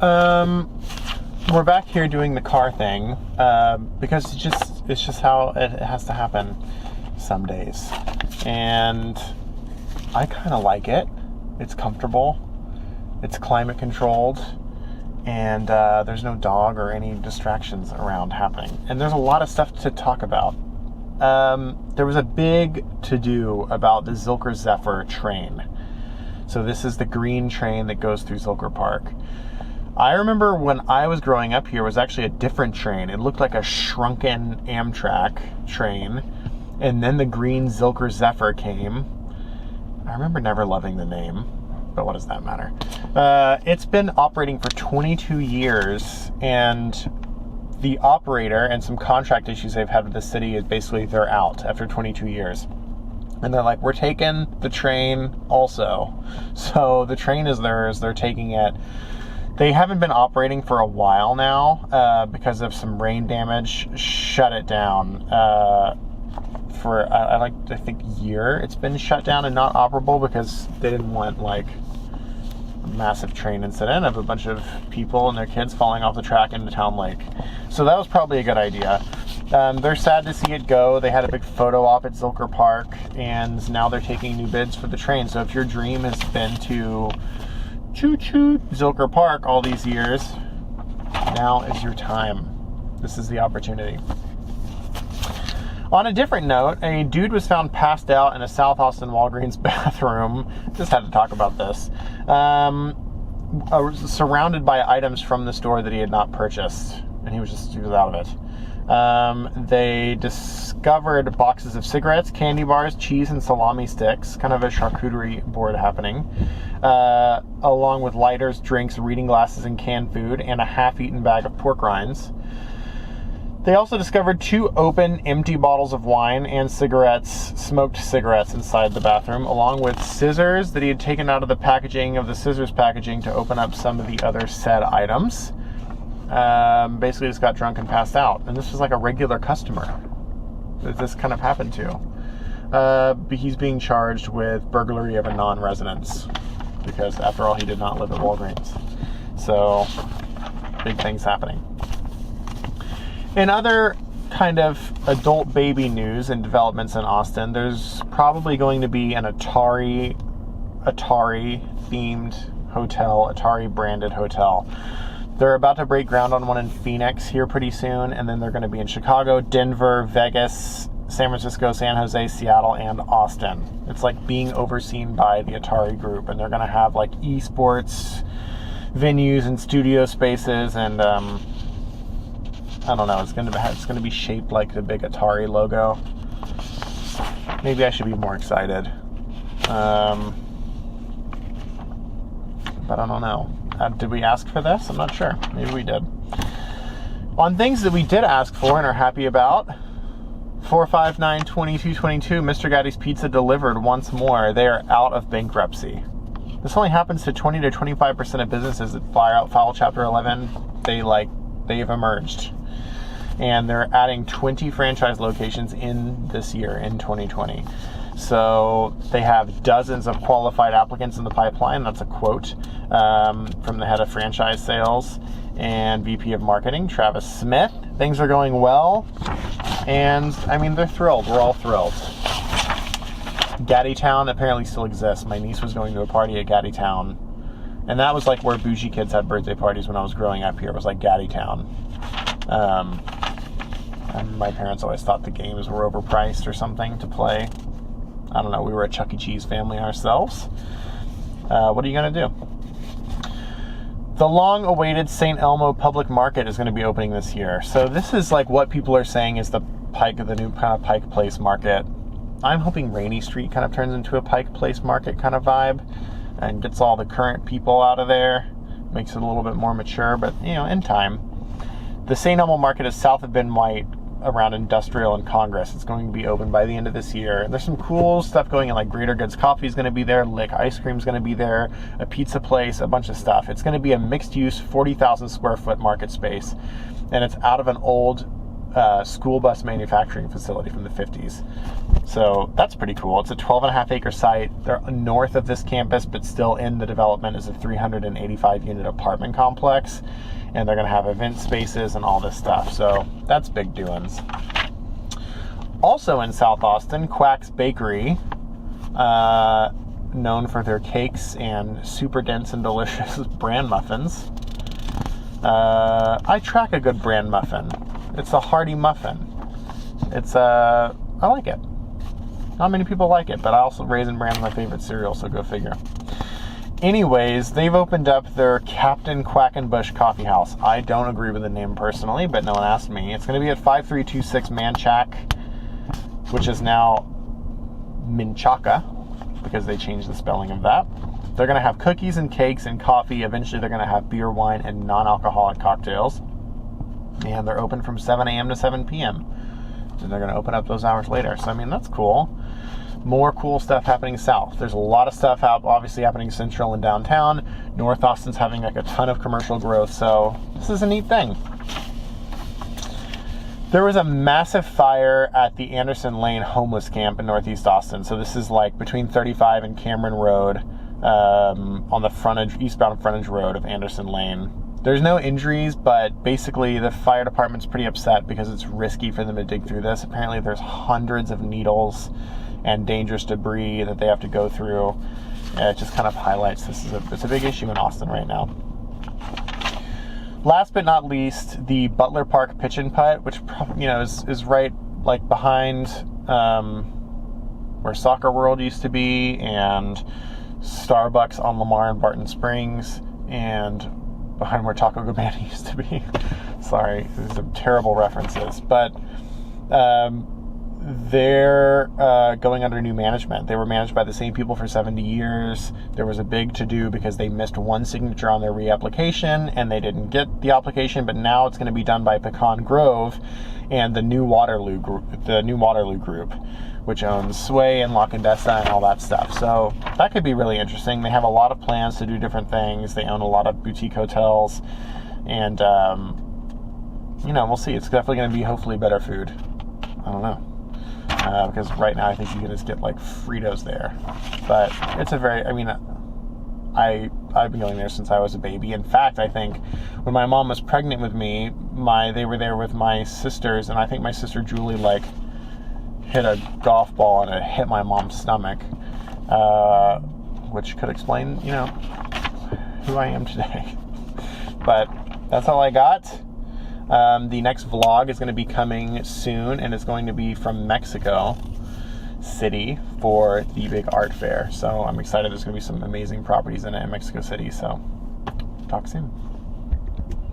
We're back here doing the car thing because it's just how it has to happen some days, and I kind of like it. It's comfortable, it's climate controlled, and there's no dog or any distractions around happening. And there's a lot of stuff to talk about. There was a big to-do about the Zilker Zephyr train. So this is the green train that goes through Zilker Park. I remember when I was growing up here, it was actually a different train. It looked like a shrunken Amtrak train. And then the green Zilker Zephyr came. I remember never loving the name, but what does that matter? It's been operating for 22 years, and the operator and some contract issues they've had with the city is basically they're out after 22 years. And they're like, we're taking the train also. So the train is theirs, they're taking it. They haven't been operating for a while now because of some rain damage. Shut it down for I think a year. It's been shut down and not operable because they didn't want like a massive train incident of a bunch of people and their kids falling off the track into Town Lake. So that was probably a good idea. They're sad to see it go. They had a big photo op at Zilker Park, and now they're taking new bids for the train. So if your dream has been to choo-choo Zilker Park all these years, now is your time. This is the opportunity. On a different note, a dude was found passed out in a South Austin Walgreens bathroom. Just had to talk about this. Surrounded by items from the store that he had not purchased, and he was out of it. They discovered boxes of cigarettes, candy bars, cheese, and salami sticks, kind of a charcuterie board happening, along with lighters, drinks, reading glasses, and canned food, and a half-eaten bag of pork rinds. They also discovered 2 open, empty bottles of wine and smoked cigarettes inside the bathroom, along with scissors that he had taken out of the packaging of the scissors packaging to open up some of the other said items. Basically just got drunk and passed out. And this was like a regular customer that this kind of happened to. He's being charged with burglary of a non-residence because, after all, he did not live at Walgreens. So, big things happening. In other kind of adult baby news and developments in Austin, there's probably going to be an Atari themed hotel, Atari branded hotel. They're about to break ground on one in Phoenix here pretty soon, and then they're going to be in Chicago, Denver, Vegas, San Francisco, San Jose, Seattle, and Austin. It's like being overseen by the Atari group, and they're going to have like esports venues and studio spaces, and I don't know, it's going to be shaped like the big Atari logo. Maybe I should be more excited. But I don't know. Did we ask for this? I'm not sure. Maybe we did. On things that we did ask for and are happy about, 459-2222, Mr. Gatti's Pizza delivered once more. They are out of bankruptcy. This only happens to 20 to 25% of businesses that file Chapter 11. They've emerged. And they're adding 20 franchise locations in this year, in 2020. So they have dozens of qualified applicants in the pipeline. That's a quote from the head of franchise sales and VP of marketing, Travis Smith. Things are going well, and I mean, they're thrilled. We're all thrilled. Gadditown apparently still exists. My niece was going to a party at Gadditown, and that was like where bougie kids had birthday parties when I was growing up here. It was like Gadditown. And my parents always thought the games were overpriced or something to play. I don't know, we were a Chuck E. Cheese family ourselves. What are you going to do? The long-awaited St. Elmo Public Market is going to be opening this year. So this is like what people are saying is the new kind of Pike Place Market. I'm hoping Rainy Street kind of turns into a Pike Place Market kind of vibe and gets all the current people out of there. Makes it a little bit more mature, but, in time. The St. Elmo Market is south of Ben White, around Industrial and Congress. It's going to be open by the end of this year. There's some cool stuff going in, like Greater Goods Coffee is going to be there, Lick Ice Cream is going to be there, a pizza place, a bunch of stuff. It's going to be a mixed-use, 40,000 square foot market space, and it's out of an old school bus manufacturing facility from the 50s. So that's pretty cool. It's a 12.5-acre site. They're north of this campus, but still in the development is a 385-unit apartment complex. And they're going to have event spaces and all this stuff. So that's big doings. Also in South Austin, Quack's Bakery, known for their cakes and super dense and delicious bran muffins. I track a good bran muffin. It's a hearty muffin. I like it. Not many people like it, but I also Raisin Bran is my favorite cereal, so go figure. Anyways, they've opened up their Captain Quackenbush Coffee House. I don't agree with the name personally, but no one asked me. It's going to be at 5326 Manchac, which is now Minchaca, because they changed the spelling of that. They're going to have cookies and cakes and coffee. Eventually, they're going to have beer, wine, and non-alcoholic cocktails. And they're open from 7 a.m. to 7 p.m. And they're going to open up those hours later. So, I mean, that's cool. More cool stuff happening south. There's a lot of stuff obviously happening central and downtown. North Austin's having like a ton of commercial growth. So, this is a neat thing. There was a massive fire at the Anderson Lane homeless camp in Northeast Austin. So, this is like between 35 and Cameron Road. On the eastbound frontage road of Anderson Lane. There's no injuries, but basically the fire department's pretty upset because it's risky for them to dig through this. Apparently there's hundreds of needles and dangerous debris that they have to go through. It just kind of highlights it's a big issue in Austin right now. Last but not least, the Butler Park Pitch and Putt, which is right like behind where Soccer World used to be, and Starbucks on Lamar and Barton Springs, and behind where Taco Cabana used to be. Sorry, these are terrible references. But they're going under new management. They were managed by the same people for 70 years. There was a big to-do because they missed one signature on their reapplication, and they didn't get the application, but now it's going to be done by Pecan Grove and the New Waterloo Group, which owns Sway and La Condesa and all that stuff. So that could be really interesting. They have a lot of plans to do different things. They own a lot of boutique hotels. And, we'll see. It's definitely going to be hopefully better food. I don't know. Because right now I think you can just get like Fritos there. But it's I've been going there since I was a baby. In fact, I think when my mom was pregnant with me, they were there with my sisters, and I think my sister Julie hit a golf ball and it hit my mom's stomach, which could explain, who I am today. But that's all I got. The next vlog is going to be coming soon, and it's going to be from Mexico City for the big art fair. So I'm excited. There's going to be some amazing properties in Mexico City. So talk soon.